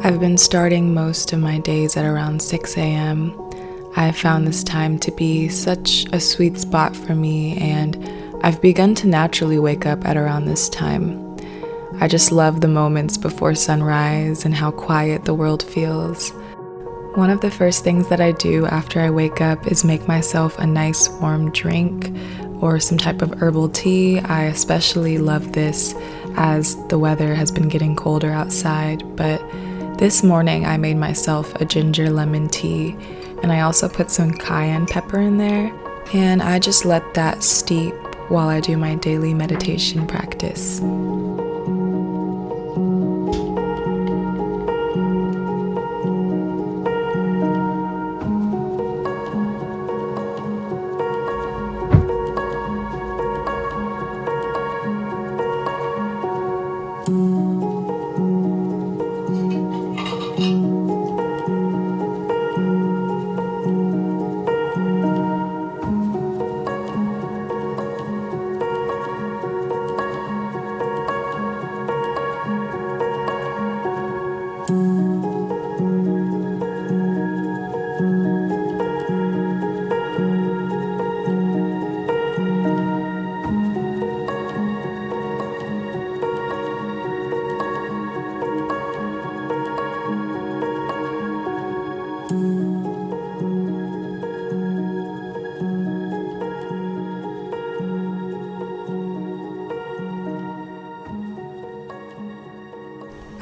I've been starting most of my days at around 6 a.m. I've found this time to be such a sweet spot for me, and I've begun to naturally wake up at around this time. I just love the moments before sunrise and how quiet the world feels. One of the first things that I do after I wake up is make myself a nice warm drink or some type of herbal tea. I especially love this as the weather has been getting colder outside, but this morning I made myself a ginger lemon tea, and I also put some cayenne pepper in there, and I just let that steep while I do my daily meditation practice.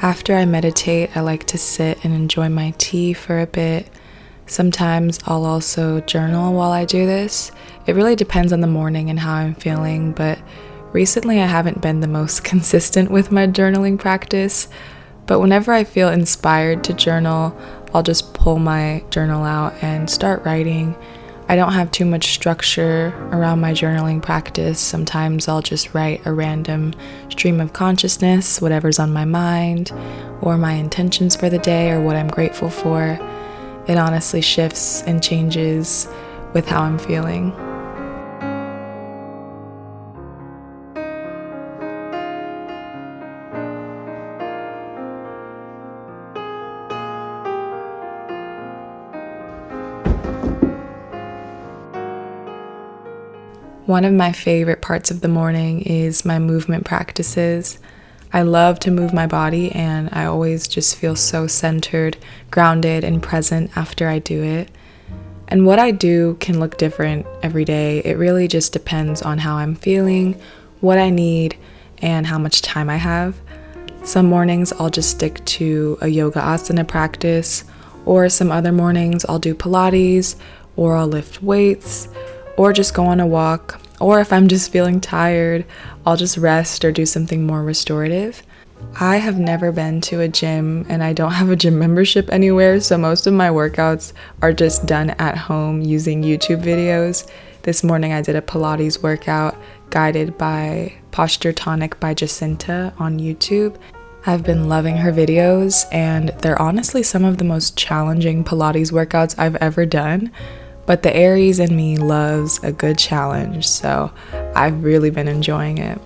After I meditate, I like to sit and enjoy my tea for a bit. Sometimes I'll also journal while I do this. It really depends on the morning and how I'm feeling, but recently I haven't been the most consistent with my journaling practice. But whenever I feel inspired to journal, I'll just pull my journal out and start writing. I don't have too much structure around my journaling practice. Sometimes I'll just write a random stream of consciousness, whatever's on my mind, or my intentions for the day, or what I'm grateful for. It honestly shifts and changes with how I'm feeling. One of my favorite parts of the morning is my movement practices. I love to move my body, and I always just feel so centered, grounded, and present after I do it. And what I do can look different every day. It really just depends on how I'm feeling, what I need, and how much time I have. Some mornings I'll just stick to a yoga asana practice, or some other mornings I'll do Pilates, or I'll lift weights, or just go on a walk, or if I'm just feeling tired, I'll just rest or do something more restorative. I have never been to a gym, and I don't have a gym membership anywhere, so most of my workouts are just done at home using YouTube videos. This morning I did a Pilates workout guided by Posture Tonic by Jacinta on YouTube. I've been loving her videos, and they're honestly some of the most challenging Pilates workouts I've ever done. But the Aries in me loves a good challenge, so I've really been enjoying it.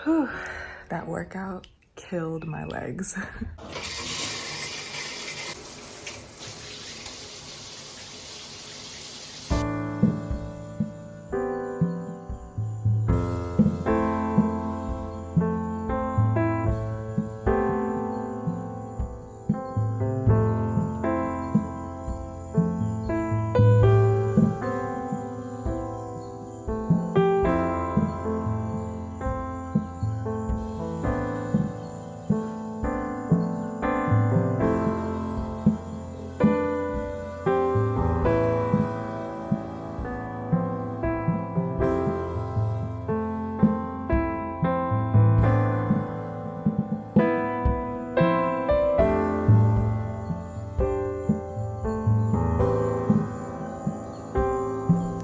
Whew, that workout killed my legs.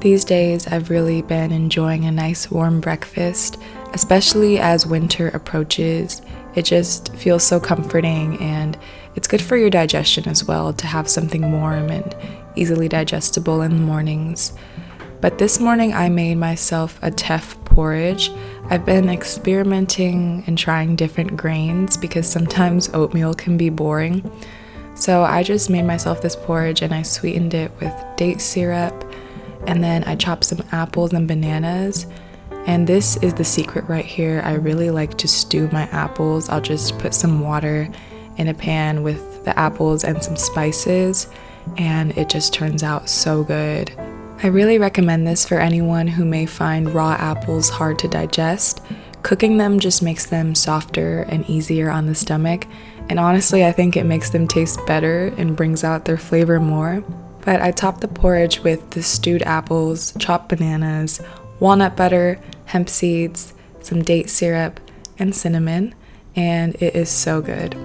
These days, I've really been enjoying a nice warm breakfast, especially as winter approaches. It just feels so comforting, and it's good for your digestion as well to have something warm and easily digestible in the mornings. But this morning I made myself a Teff porridge. I've been experimenting and trying different grains because sometimes oatmeal can be boring. So I just made myself this porridge and I sweetened it with date syrup, and then I chopped some apples and bananas. And this is the secret right here. I really like to stew my apples. I'll just put some water in a pan with the apples and some spices, and it just turns out so good. I really recommend this for anyone who may find raw apples hard to digest. Cooking them just makes them softer and easier on the stomach, and honestly I think it makes them taste better and brings out their flavor more. But I topped the porridge with the stewed apples, chopped bananas, walnut butter, hemp seeds, some date syrup, and cinnamon, and it is so good.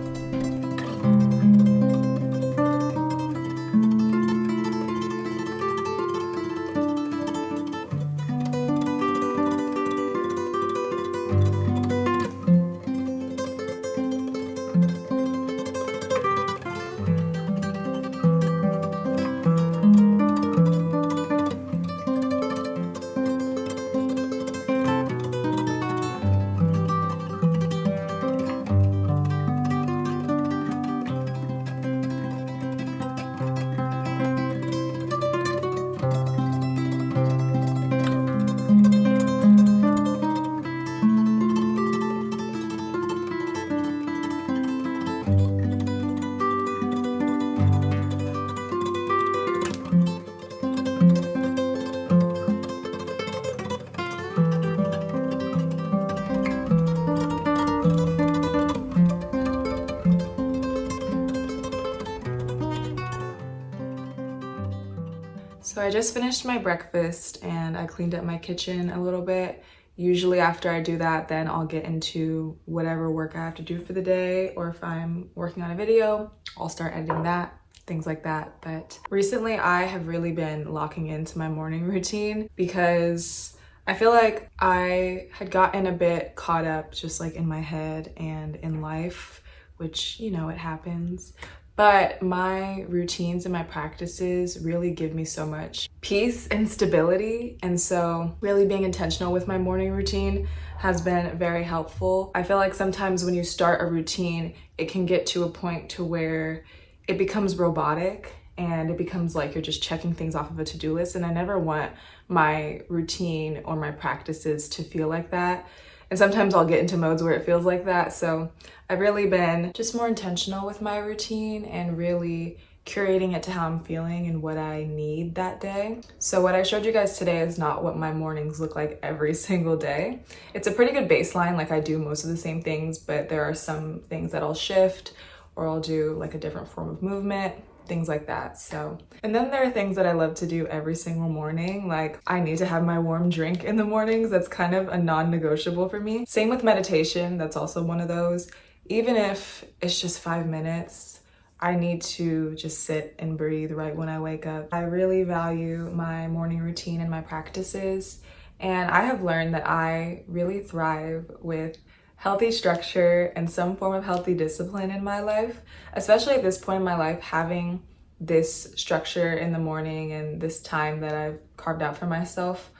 So I just finished my breakfast and I cleaned up my kitchen a little bit. Usually after I do that, then I'll get into whatever work I have to do for the day, or if I'm working on a video, I'll start editing that, things like that. But recently I have really been locking into my morning routine because I feel like I had gotten a bit caught up just like in my head and in life, which, you know, it happens. But my routines and my practices really give me so much peace and stability. And so really being intentional with my morning routine has been very helpful. I feel like sometimes when you start a routine, it can get to a point to where it becomes robotic and it becomes like you're just checking things off of a to-do list. And I never want my routine or my practices to feel like that. And sometimes I'll get into modes where it feels like that. So I've really been just more intentional with my routine and really curating it to how I'm feeling and what I need that day. So what I showed you guys today is not what my mornings look like every single day. It's a pretty good baseline, like I do most of the same things, but there are some things that I'll shift or I'll do like a different form of movement, things like that. So, and then there are things that I love to do every single morning. Like I need to have my warm drink in the mornings. That's kind of a non-negotiable for me. Same with meditation. That's also one of those. Even if it's just 5 minutes, I need to just sit and breathe right when I wake up. I really value my morning routine and my practices. And I have learned that I really thrive with healthy structure and some form of healthy discipline in my life, especially at this point in my life. Having this structure in the morning and this time that I've carved out for myself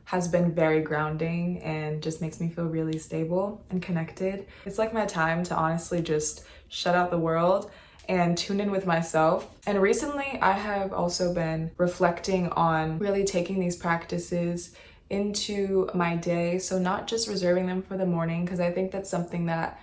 has been very grounding and just makes me feel really stable and connected. It's like my time to honestly just shut out the world and tune in with myself. And recently I have also been reflecting on really taking these practices into my day. So not just reserving them for the morning, because I think that's something that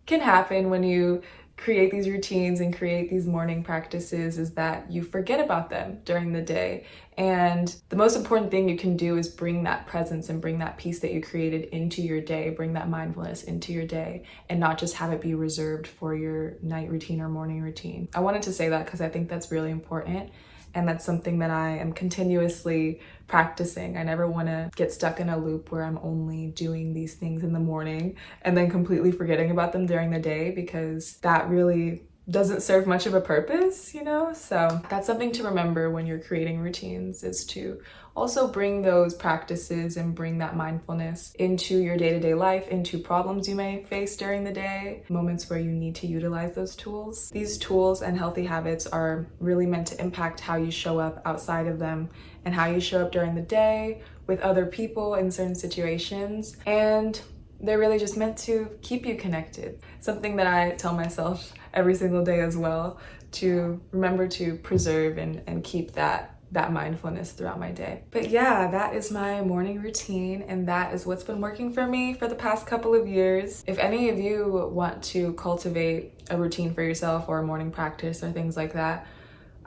can happen when you create these routines and create these morning practices, is that you forget about them during the day. And the most important thing you can do is bring that presence and bring that peace that you created into your day, bring that mindfulness into your day, and not just have it be reserved for your night routine or morning routine. I wanted to say that because I think that's really important. And that's something that I am continuously practicing. I never want to get stuck in a loop where I'm only doing these things in the morning and then completely forgetting about them during the day, because that really doesn't serve much of a purpose, you know? So that's something to remember when you're creating routines, is to also bring those practices and bring that mindfulness into your day-to-day life, into problems you may face during the day, moments where you need to utilize those tools. These tools and healthy habits are really meant to impact how you show up outside of them and how you show up during the day with other people in certain situations. And they're really just meant to keep you connected. Something that I tell myself every single day as well, to remember to preserve and keep that mindfulness throughout my day. But yeah, that is my morning routine, and that is what's been working for me for the past couple of years. If any of you want to cultivate a routine for yourself, or a morning practice or things like that,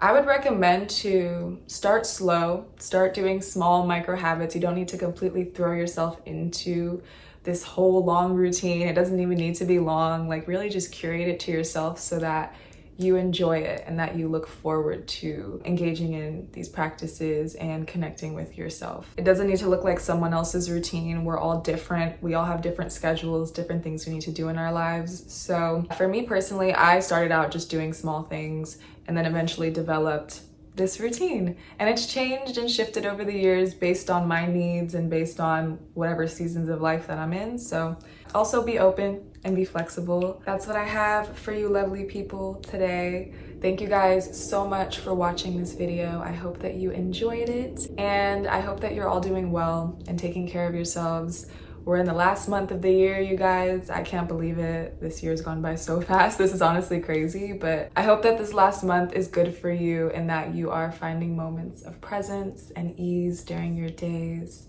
I would recommend to start slow, start doing small micro habits. You don't need to completely throw yourself into this whole long routine. It doesn't even need to be long. Like, really just curate it to yourself so that you enjoy it and that you look forward to engaging in these practices and connecting with yourself. It doesn't need to look like someone else's routine. We're all different. We all have different schedules, different things we need to do in our lives. So for me personally, I started out just doing small things and then eventually developed this routine, and it's changed and shifted over the years based on my needs and based on whatever seasons of life that I'm in. So also be open and be flexible. That's what I have for you lovely people today. Thank you guys so much for watching this video. I hope that you enjoyed it, and I hope that you're all doing well and taking care of yourselves. We're in the last month of the year, you guys. I can't believe it. This year's gone by so fast. This is honestly crazy, but I hope that this last month is good for you and that you are finding moments of presence and ease during your days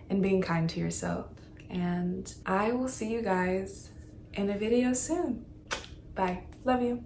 and being kind to yourself. And I will see you guys in a video soon. Bye. Love you.